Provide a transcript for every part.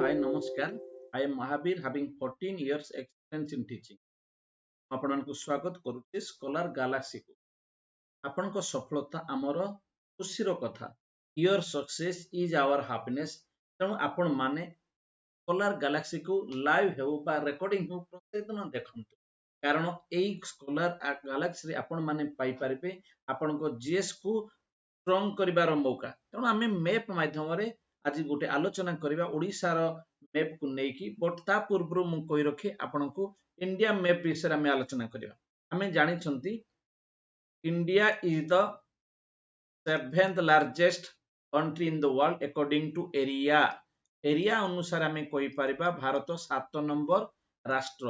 Hi, Namaskar. I am Mahavir, having 14 years experience in teaching. ଆପଣଙ୍କୁ ସ୍ୱାଗତ କରୁଛି scholar ଗାଲାକ୍ସିକୁ। ଆପଣଙ୍କ ସଫଳତା ଆମର ଖୁସିର କଥା। Your success is our happiness। ତେଣୁ ଆପଣ ମାନେ ସ୍କଲାର ଗାଲାକ୍ସିକୁ ଲାଇଭ ହେଉ ବା ରେକର୍ଡିଂ ହେଉ ପ୍ରତ୍ୟେକ ଦିନ ଦେଖନ୍ତୁ। କାରଣ ଏଇ ସ୍କଲାର ଗାଲାକ୍ସିରେ ଆପଣ ମାନେ ପାଇପାରିବେ ଆପଣଙ୍କ ଜିଏସ୍ କୁ ଷ୍ଟ୍ରଙ୍ଗ କରିବାର ମୌକା। ତେଣୁ ଆମେ ମ୍ୟାପ୍ ମାଧ୍ୟମରେ ଆଜି ଗୋଟେ ଆଲୋଚନା କରିବା ଓଡ଼ିଶାର ମ୍ୟାପ୍ କୁ ନେଇକି। ବଟ୍ ତା ପୂର୍ବରୁ ମୁଁ କହି ରଖି ଆପଣଙ୍କୁ ଇଣ୍ଡିଆ ମ୍ୟାପ୍ ବିଷୟରେ ଆମେ ଆଲୋଚନା କରିବା। ଆମେ ଜାଣିଛନ୍ତି India is the 7th largest country in the world according to area। Area ଅନୁସାରେ ଆମେ କହିପାରିବା ଭାରତ 7 ନମ୍ବର ରାଷ୍ଟ୍ର।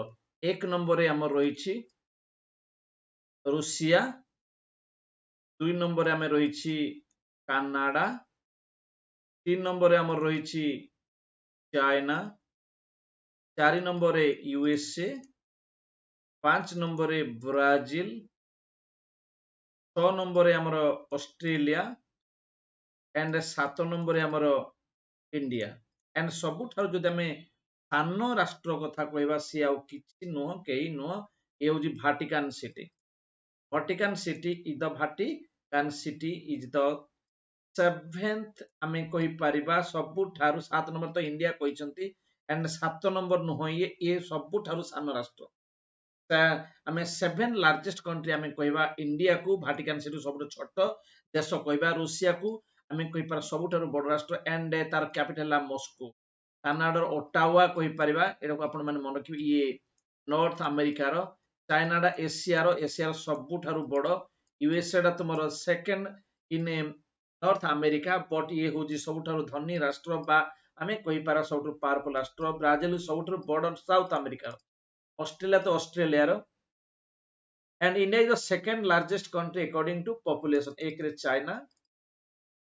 1 ନମ୍ବରରେ ଆମର ରହିଛି ରୁଷିଆ, 2 ନମ୍ବରରେ ଆମେ ରହିଛି କାନାଡା, 3 ନମ୍ବରରେ ଆମର ରହିଛି ଚାଇନା, 4 ନମ୍ବରରେ ୟୁଏସଏ, 5 ନମ୍ବରରେ ବ୍ରାଜିଲ, 6 ନମ୍ବରରେ ଆମର ଅଷ୍ଟ୍ରେଲିଆ ଏଣ୍ଡ 7 ନମ୍ବରରେ ଆମର ଇଣ୍ଡିଆ। ଏଣ୍ଡ ସବୁଠାରୁ ଯଦି ଆମେ ସାନ ରାଷ୍ଟ୍ର କଥା କହିବା ସିଏ ଆଉ କିଛି ନୁହଁ, କେହି ନୁହଁ, ଏ ହେଉଛି Vatican City. Vatican City is the Vatican City is the 7th ଆମେ କହିପାରିବା ସବୁଠାରୁ 7 ନମ୍ବର ତ ଇଣ୍ଡିଆ କହିଛନ୍ତି ଏଣ୍ଡ 7 ନମ୍ବର ନୁହଁ, ଇଏ ସବୁଠାରୁ ସାନ ରାଷ୍ଟ୍ର। ଆମେ 7 ଲାର୍ଜେଷ୍ଟ କଣ୍ଟ୍ରି ଆମେ କହିବା ଇଣ୍ଡିଆକୁ, ଭାଟିକାନ ସିଟି ସବୁଠୁ ଛୋଟ ଦେଶ କହିବା, ରୁଷିଆକୁ ଆମେ କହିପାରିବା ସବୁଠାରୁ ବଡ଼ ରାଷ୍ଟ୍ର ଏଣ୍ଡ ତାର କ୍ୟାପିଟାଲ ହେଲା ମସ୍କୋ। କାନାଡାର ଓଟାୱା କହିପାରିବା, ଏଟାକୁ ଆପଣ ମାନେ ମନେ ରଖିବେ, ଇଏ ନର୍ଥ ଆମେରିକାର। ଚାଇନାଟା ଏସିଆର ସବୁଠାରୁ ବଡ଼। ୟୁଏସଏ ଟା ତୁମର second in north America, but ଇଏ ହେଉଛି ସବୁଠାରୁ ଧନୀ ରାଷ୍ଟ୍ର ବା ଆମେ କହିପାରିବା ସବୁଠାରୁ ପାୱାରଫୁଲ ରାଷ୍ଟ୍ର। ବ୍ରାଜିଲ ସବୁଠାରୁ ବଡ଼ ସାଉଥ ଆମେରିକାର। ଅଷ୍ଟ୍ରେଲିଆ ତ ଅଷ୍ଟ୍ରେଲିଆର। and India is the second largest country according to population। 1 ରେ ଚାଇନା,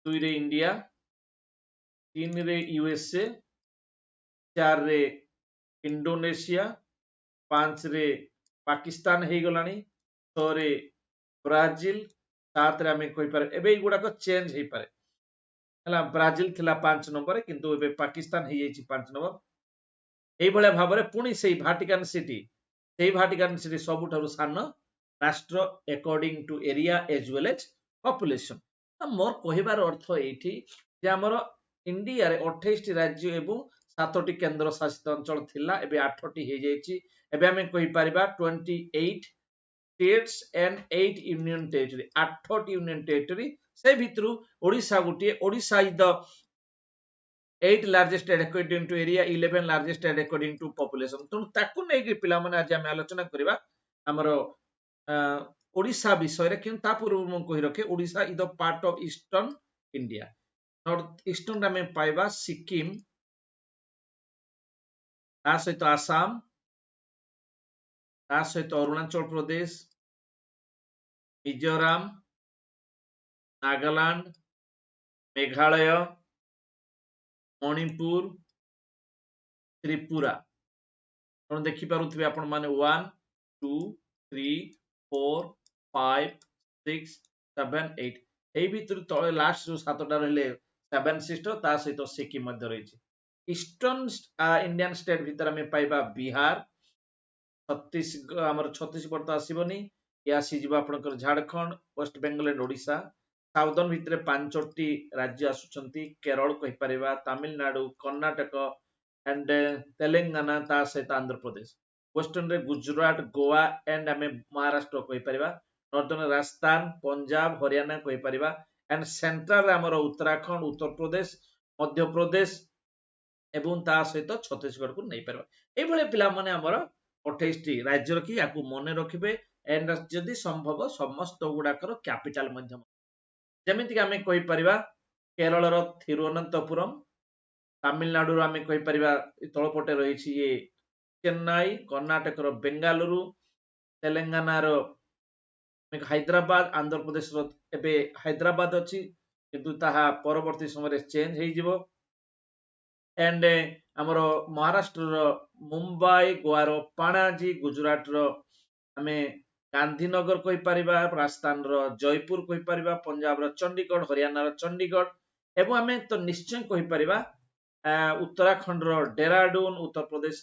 2 ରେ ଇଣ୍ଡିଆ, 3 ରେ ୟୁଏସଏ, 4 ରେ ଇଣ୍ଡୋନେସିଆ, 5 ରେ ପାକିସ୍ତାନ ହେଇଗଲାଣି, 6 ରେ ବ୍ରାଜିଲ, 7 ରେ ଆମେ କହିପାରିବା ଏବେ ଏଗୁଡାକ ଚେଞ୍ଜ ହେଇପାରେ ହେଲା। ବ୍ରାଜିଲ ଥିଲା 5 ନମ୍ବରରେ କିନ୍ତୁ ଏବେ ପାକିସ୍ତାନ ହେଇଯାଇଛି 5 ନମ୍ବର। এইଭଳିଆ ଭାବରେ ପୁଣି ସେଇ ଭାଟିକାନ ସିଟି ସବୁଠାରୁ ସାନ ରାଷ୍ଟ୍ର according to area as well as population। ମୋର କହିବାର ଅର୍ଥ ଏଇଠି ଯେ ଆମର ଇଣ୍ଡିଆରେ 28ଟି ରାଜ୍ୟ ଏବଂ 7ଟି କେନ୍ଦ୍ର ଶାସିତ ଅଞ୍ଚଳ ଥିଲା, ଏବେ 8ଟି ହେଇଯାଇଛି। ଏବେ ଆମେ କହିପାରିବା 28 states and 8 union territory। 8ଟି ୟୁନିୟନ ଟେରିଟୋରୀ, ସେ ଭିତରୁ ଓଡ଼ିଶା ଗୋଟିଏ। Odisha is the 8 largest state according to area, 11 largest state according to population। ତେଣୁ ତାକୁ ନେଇକି ପିଲାମାନେ ଆଜି ଆମେ ଆଲୋଚନା କରିବା ଆମର ଓଡ଼ିଶା ବିଷୟରେ। କିନ୍ତୁ ତା ପୂର୍ବରୁ ମୁଁ କହି ରଖେ Odisha is the part of eastern India. North eastern ଆମେ ପାଇବା ସିକିମ, ତା ସହିତ ଆସାମ, ତା ସହିତ ଅରୁଣାଚଳ ପ୍ରଦେଶ, ମିଜୋରାମ, ନାଗାଲାଣ୍ଡ, ମେଘାଳୟ, ମଣିପୁର, ତ୍ରିପୁରା। ଆପଣ ଦେଖିପାରୁଥିବେ ଆପଣ ମାନେ 1 2 3 4 5 6 7 8 ଏଇ ଭିତରୁ ତଳେ ଲାଷ୍ଟ ଯୋଉ 7ଟା ରହିଲେ 7 ସିଷ୍ଟର, ତା ସହିତ ସିକିମ ମଧ୍ୟ ରହିଛି। ଇଷ୍ଟର୍ନ ଇଣ୍ଡିଆନ ଷ୍ଟେଟ ଭିତରେ ଆମେ ପାଇବା ବିହାର, ଆମର ଛତିଶଗଡ଼ ତ ଆସିବନି, ଇଏ ଆସିଯିବ ଆପଣଙ୍କର ଝାଡଖଣ୍ଡ, ୱେଷ୍ଟ ବେଙ୍ଗଲ ଏଣ୍ଡ ଓଡ଼ିଶା। ସାଉଦର୍ନ ଭିତରେ 5ଟି ରାଜ୍ୟ ଆସୁଛନ୍ତି, କେରଳ କହିପାରିବା, ତାମିଲନାଡୁ, କର୍ଣ୍ଣାଟକ ଏଣ୍ଡ ତେଲେଙ୍ଗାନା, ତା ସହିତ ଆନ୍ଧ୍ରପ୍ରଦେଶ। ୱେଷ୍ଟର୍ଣ୍ଣରେ ଗୁଜରାଟ, ଗୋଆ ଏଣ୍ଡ ଆମେ ମହାରାଷ୍ଟ୍ର କହିପାରିବା। ନର୍ଦର୍ଣ୍ଣ ରାଜସ୍ଥାନ, ପଞ୍ଜାବ, ହରିୟାଣା କହିପାରିବା। ଏଣ୍ଡ ସେଣ୍ଟ୍ରାଲରେ ଆମର ଉତ୍ତରାଖଣ୍ଡ, ଉତ୍ତରପ୍ରଦେଶ, ମଧ୍ୟପ୍ରଦେଶ ଏବଂ ତା ସହିତ ଛତିଶଗଡ଼କୁ ନେଇପାରିବା। ଏଇଭଳିଆ ପିଲାମାନେ ଆମର 28ଟି ରାଜ୍ୟ ରଖି ୟାକୁ ମନେ ରଖିବେ ଏଣ୍ଡ ଯଦି ସମ୍ଭବ ସମସ୍ତ ଗୁଡାକର କ୍ୟାପିଟାଲ ମଧ୍ୟ। ଯେମିତିକି ଆମେ କହିପାରିବା କେରଳର ଥିରୁଅନନ୍ତପୁରମ୍, ତାମିଲନାଡୁର ଆମେ କହିପାରିବା ତଳପଟେ ରହିଛି ଇଏ ଚେନ୍ନାଇ, କର୍ଣ୍ଣାଟକର ବେଙ୍ଗାଲୁରୁ, ତେଲେଙ୍ଗାନାର ହାଇଦ୍ରାବାଦ, ଆନ୍ଧ୍ରପ୍ରଦେଶର ଏବେ ହାଇଦ୍ରାବାଦ ଅଛି କିନ୍ତୁ ତାହା ପରବର୍ତ୍ତୀ ସମୟରେ ଚେଞ୍ଜ ହେଇଯିବ। ଏଣ୍ଡ ଆମର ମହାରାଷ୍ଟ୍ରର ମୁମ୍ବାଇ, ଗୋଆର ପାଣାଜୀ, ଗୁଜରାଟର ଆମେ ଗାନ୍ଧୀନଗର କହିପାରିବା, ରାଜସ୍ଥାନର ଜୟପୁର କହିପାରିବା, ପଞ୍ଜାବର ଚଣ୍ଡିଗଡ଼, ହରିୟାଣାର ଚଣ୍ଡିଗଡ଼ ଏବଂ ଆମେ ତ ନିଶ୍ଚୟ କହିପାରିବା उत्तराखंड डेराडून, उत्तर प्रदेश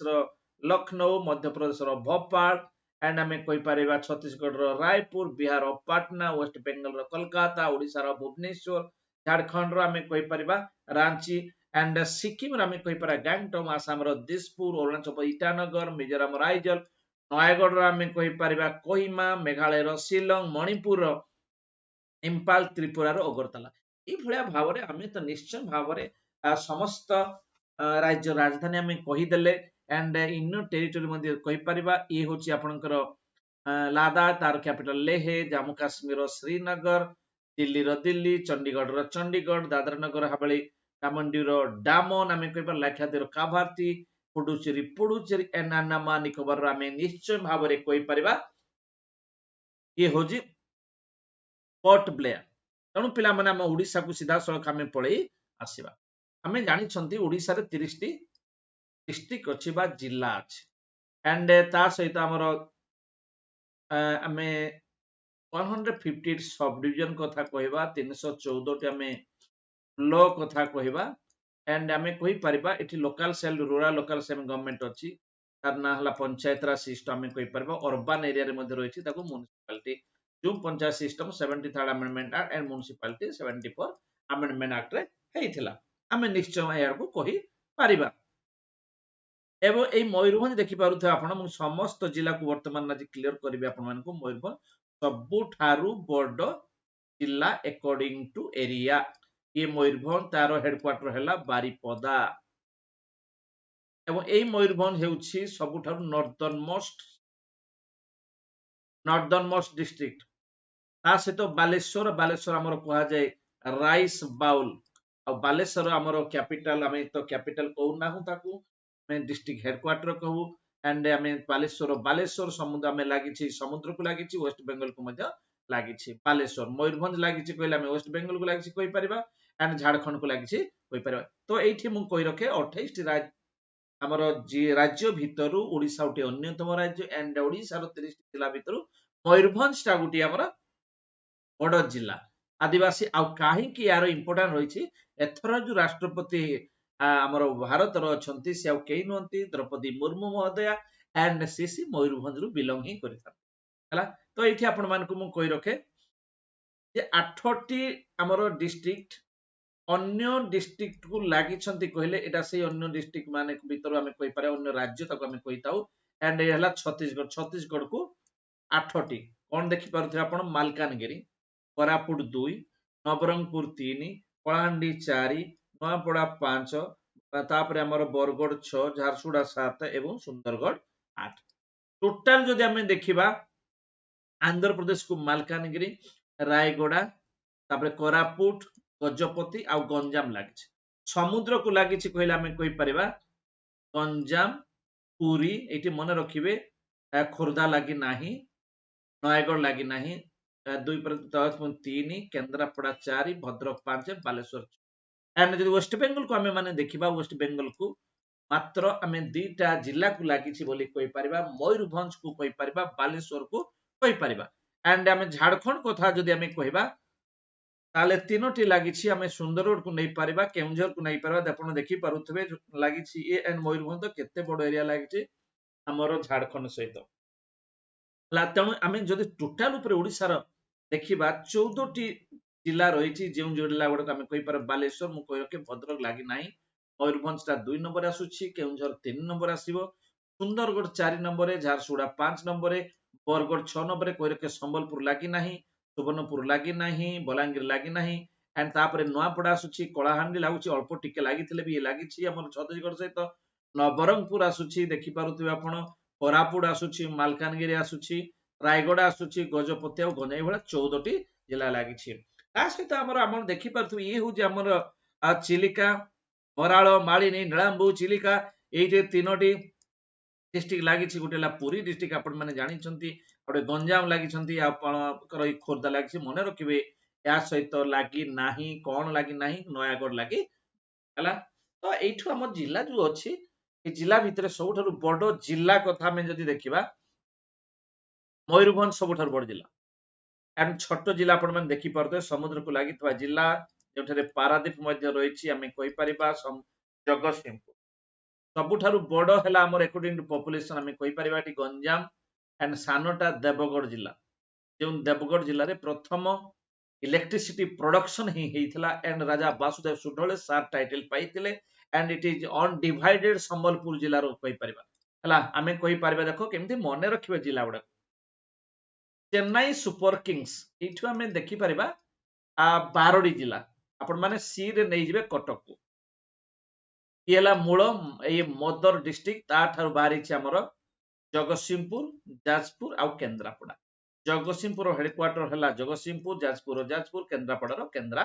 लखनऊ, मध्य प्रदेश भोपाल एंड आम कहीपर छत्तीसगढ़ रायपुर, बिहार पाटना, वेस्ट बेंगल कोलकाता, ओडिशा भुवनेश्वर, झारखंड आम कहीपर रांची एंड सिक्किम आम कहीपर गैंगटॉक, आसाम दिसपुर, अरुणाचल ईटानगर, मिजोराम रायजल, नयगढ़ आम कहीपर कोहिमा, मेघालय शिलंग, मणिपुर इम्फाल, त्रिपुरा अगरतला। ये भाव में आम तो निश्चय भाव में समस्त राज्य राजधानी आम कहीदेले एंड यूनियन टेरिटोरी कहीपर। ये हूँ आपणकर लादाख तार कैपिटल लेह, जम्मू काश्मीर श्रीनगर, दिल्ली चंडीगढ़ चंडीगढ़, दादरा नगर हवेली डामनडी डामन आम कहीपर, लाक्षाद्वीप काभारती, पुडुचेरी एंड अंडमान निकोबार आम निश्चय भाव में कहीपर। ये हूँ पोर्ट ब्लेयर। तेणु पिला माने आम ओडिशा को सीधा सड़क आम पलि आसवा। आम जानी ओडिशा रे 30 टी डिस्ट्रिक्ट अच्छी बा जिला अच्छी एंड ता सहित आमर आम 158 सब डिविजन कथा कहवा, 314 आम लॉ कथा कहवा एंड आम कहीपर ये local cell rural local cell government अच्छी तार ना हला पंचायत राज सिस्टम आम कहीपर। अर्बन एरिया रे मध्ये रही म्युनिसिपालिटी जो panchayat system 73rd amendment act and municipality 74 amendment act रे हेइथिला। आम निश्चय या कही पारिबा। एवं ये मयूरभंज देखि पारुथे आपण समस्त जिला को वर्तमान आज क्लियर करिवे आपण मानकु। मयूरभंज सबुठारु बड़ जिला अकॉर्डिंग टू एरिया। ये मयूरभंज तार हेडक्वार्टर हैला बारिपदा एवं ये मयूरभंज हेउछि सबुठारु नॉर्दर्न मोस्ट डिस्ट्रिक्ट। ता सहित बालेश्वर बालेश्वर आमर कहा जाए राइस बाउल आ बालेश्वर आमर कैपिटल आम तो कैपिटल कहूना ताकू डिस्ट्रिक्ट हेडक्वार्टर कहू एंड आम बालेश्वर समुद्र आम लगी समुद्र को लगी वेस्ट बेंगल को लगी बालेश्वर। मयूरभंज लगी कहले आम वेस्ट बेंगल को लगी कहीपर एंड झारखंड को लगी कहीपर। तो ये मुझे कही रखे 28 आमर राज्य भितर ओडिशा गोटे अन्यतम राज्य एंड ओडिशार 30 जिला भितर मयूरभंज टा गोटे आमर बड़ जिला आदिवासी। आउ कहीं यार इंपोर्टाट रही एथर जो राष्ट्रपति आमर भारत अच्छा से आउ कई नुहति द्रौपदी मुर्मू महोदया एंड सी मयूरभंज रु बिलोंग ही करिता। तो ये आपण मानकु मु कही रखे जे 8टी आमर डिस्ट्रिक्ट अन्य डिस्ट्रिक्ट को लगी कहले एटा से अन्य डिस्ट्रिक्ट माने भीतर आम कहीपर अन्य राज्य तक आम कहीताऊ एंड ये है छत्तीसगढ़। छत्तीसगढ़ को 8टी कौन देखि पारुथे आपण मालकानगिरी, कोरापुट 2, नवरंगपुर 3, कलाहांडी 4, नुआपड़ा 5, तापर आमर बरगढ़ 6, झारसुगुड़ा 7 एवं सुंदरगढ़ 8। टोटाल जदि आम देखिबा आंध्र प्रदेश को मालकानगिरी, रायगड़ा, तापर कोरापुट, गजपति आउ गंजाम लगी। समुद्र को लगी कहले आम कहीपर गंजाम, पुरी ये मन रखिए, खोर्धा लगी नाही, नयगढ़ लगी नाही, 2 केन्द्रापड़ा 4, भद्रक 5, बालेश्वर 6 एंड जो वेस्ट बेंगल को आम माने देखिबा वेस्ट बेंगल को मात्र आम 2टा जिला को लगी बोली कहीपर। मयूरभंज को कहीपर, बालेश्वर को कहीपर एंड आम झारखंड कथा जदि आम कहबा ताले 3टी लगी आम सुंदरगढ़ को नहीं पारिबा, केउंझर को नहीं पारिबा। आपण देखि पारुथबे लगी ए एंड मयूरभंज तो केते बड़ एरिया लगी हमर झारखंड सहित। तेणु आम जदि टोटाल उपर ओडिशार देखिबा 14टी जिला रही जो जिला गुड़ाक आम कहीपर बालेश्वर मु कही रखे भद्रक लगी ना, मयूरभंज टा 2 नंबर आसुछि, केउंझर 3 नंबर आसीबो, Sundargarh 4 number, Jharsuguda 5 number, Bargarh 6 number कही रखे, संबलपुर लगी ना, सुवर्णपुर लगी ना, बलांगीर लगी ना एंड तापर नुआपड़ा आसुछि, कलाहांडी लगुच अल्प टिके लगी भी लगी आम छत्तीसगढ़ सहित, नवरंगपुर आसुछि देखि पारुथिबे आपण, कोरापुट आसुछि, मालकानगिरी आसुछि, रायगड़ा आसुछि, गजपति और गंजाम भाया 14टी जिला लगी। सहित आम देखि पारुथिबे ये हूँ आमर चिलिका, बराल, मालिनी, नीलांबू, चिलिका ये 3टी डिस्ट्रिक्ट लगी। गोटे पुरी डिस्ट्रिक्ट आपण मैंने जानी, गोटे गंजाम लगी, खोर्धा लगी। मन रखिए या सहित लगी ना कौन लगी ना नयागढ़ लगी है। तो यू आम जिला जो अच्छी जिला भितर सबुठ बड़ जिला कथा जदि देखा मयूरभंज सबुठ बड़ जिला एंड छोट जिला आपण मैंने देखिपे समुद्र को लगी जिला जो पारादीप रही आम कहीपर ଜଗତସିଂହପୁର। ସବୁଠାରୁ ବଡ଼ ହେଲା ଆମର ଏକୋର୍ଡିଂ ଟୁ ପପୁଲେସନ ଆମେ କହିପାରିବା ଏଠି ଗଞ୍ଜାମ ଆଣ୍ଡ ସାନଟା ଦେବଗଡ଼ ଜିଲ୍ଲା। ଯେଉଁ ଦେବଗଡ଼ ଜିଲ୍ଲାରେ ପ୍ରଥମ ଇଲେକ୍ଟ୍ରିସିଟି ପ୍ରଡକ୍ସନ ହିଁ ହେଇଥିଲା and Raja Basudeb Sudhal sir title ପାଇଥିଲେ and it is undivided Sambalpur ଜିଲ୍ଲାର କହିପାରିବା ହେଲା। ଆମେ କହିପାରିବା ଦେଖ କେମିତି ମନେ ରଖିବେ ଜିଲ୍ଲା ଗୁଡାକ। ଚେନ୍ନାଇ ସୁପର କିଙ୍ଗସ୍ ଏଇଠୁ ଆମେ ଦେଖିପାରିବା ବାରଡି ଜିଲ୍ଲା, ଆପଣ ମାନେ ସି ରେ ନେଇଯିବେ କଟକକୁ। ଇଏ ହେଲା ମୂଳ ଏଇ ମଦର ଡିଷ୍ଟ୍ରିକ୍ଟ, ତାଠାରୁ ବାହାରିଛି ଆମର ଜଗତସିଂହପୁର, ଯାଜପୁର ଆଉ କେନ୍ଦ୍ରାପଡା। ଜଗତସିଂହପୁର ହେଡକ୍ୱାର୍ଟର ହେଲା ଜଗତସିଂହପୁର, ଯାଜପୁର ଯାଜପୁର, କେନ୍ଦ୍ରାପଡାର କେନ୍ଦ୍ରା।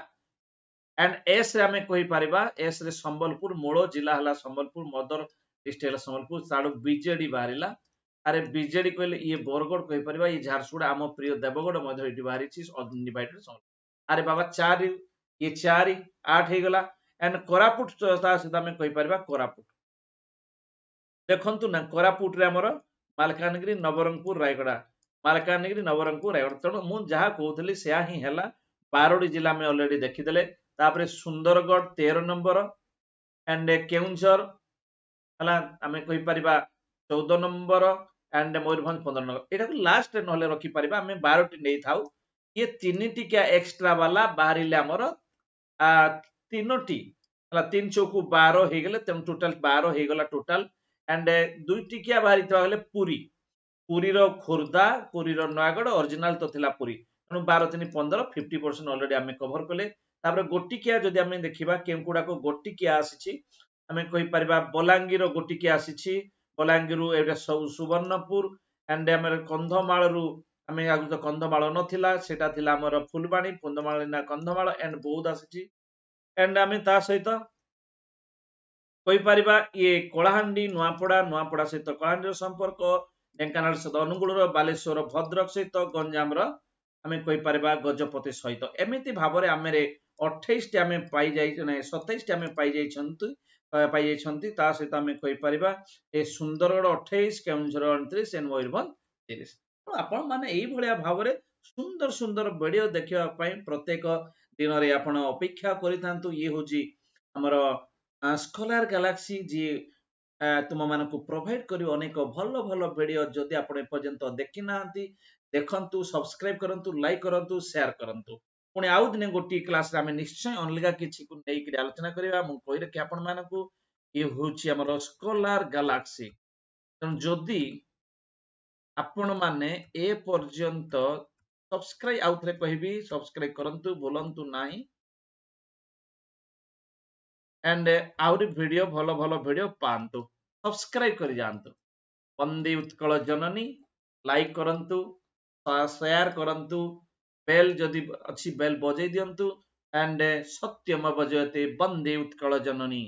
ଆଣ୍ଡ ଏସ୍ ରେ ଆମେ କହିପାରିବା, ଏସ୍ ରେ ସମ୍ବଲପୁର, ମୂଳ ଜିଲ୍ଲା ହେଲା ସମ୍ବଲପୁର, ମଦର ଡିଷ୍ଟ୍ରିକ୍ଟ ହେଲା ସମ୍ବଲପୁର, ତାଠୁ ବିଜେଡି ବାହାରିଲା। ଆରେ ବିଜେଡି କହିଲେ ଇଏ ବରଗଡ଼ କହିପାରିବା, ଇଏ ଝାରସୁଗୁଡା ଆମ ପ୍ରିୟ ଦେବଗଡ଼ ମଧ୍ୟ ଏଠି ବାହାରିଛି ଅନଡିଭାଇଡେଡ। ଆରେ ବାବା 4 ଇଏ 4 8 ହେଇଗଲା। एंड कोरापुट सहित आम कहीपर कोरापुट। देखु ना कोरापुट रे आमर मालकानगिरी, नवरंगपुर, रायगड़ा, मालकानगिरी, नवरंगपुर, रायगड़ा। तेणु मुझे जहाँ कहूली से ही है। बारोडी जिला में अलरेडी देखीदे। सुंदरगढ़ 13 नंबर एंड केउंझर है आम कहीपर 14 नंबर एंड मयूरभंज 15 नंबर। यहाँ लास्ट ना रखिपर आम 12टी नहीं था। ये 3 टिकिया एक्सट्रा वाला बाहर आमर 3टी 3 चौकु 12 हो गले, तेणु टोटाल 12 हो गला टोटाल। एंड 2 टिकिया बाहरी गले पुरी, पुरीर खोर्धा, पुरीर नयागढ़, ओरिजिनल तो थिला पुरी। तेणु 12 3 15 50% ऑलरेडी आम कभर कले। तापर गोटिकिया जदि आम देखिबा केंकुडा को गोटिकिया आसीछि, आम कहि परिबा बलांगीर गोटिकिया आसीछि, बलांगीरु एटा सुवर्णपुर एंड आम कंधमाळरु आम आगु तो कंधमाळ नथिला, सेटा थिला हमर फुलबाणी, कंधमाळ ना कंधमाळ एंड बौद्ध आसीछि। एंड आम ता सहित कहीपर ये कलाहांडी, नुआपड़ा, नुआपड़ा सहित कलाहांडी संपर्क, ढेंकानाल सहित अनुगुल, बालेश्वर भद्रक सहित गंजाम आम कहीपर गजपति सहित। एमती भाव में आम 28 टी आम पाई 27 टी आम पाई सहित आम कहीपर ए सुंदरगढ़ 28, केउंझर 29 एंड मयूरभंज 30। आपण माने एई भलिया भाव में सुंदर सुंदर वीडियो देखिबा पई प्रत्येक दिन रे आपण अपेक्षा करिथांतु। ये होची हमर स्कॉलर गैलेक्सी जी तुम मानक प्रोवाइड करी अनेक भल भल वीडियो। जदि आपण एपर्यंत देखि नांती देखंतु, सब्सक्राइब करंतु, लाइक करंतु, शेयर करंतु। पुणी आउ दिने गोटी क्लास रे आमे निश्चय अनलिगा किछि को नै कि आलोचना करिवा। मु कहि रखि आपण मानक ये होची हमर स्कॉलर गैलेक्सी। तन जदि आपण माने ए पर्यंत सब्सक्राइब आउ थरे कहबी, सब्सक्राइब करंतु, भूलंतु नाही। एंड आउरी वीडियो भलो भलो वीडियो पांतु, सब्सक्राइब कर जानतु। वंदे उत्कल जननी लाइक करंतु, शेयर करंतु, बेल जदि अच्छी बेल बजै दियंतु। एंड सत्यम बजयते वंदे उत्कल जननी।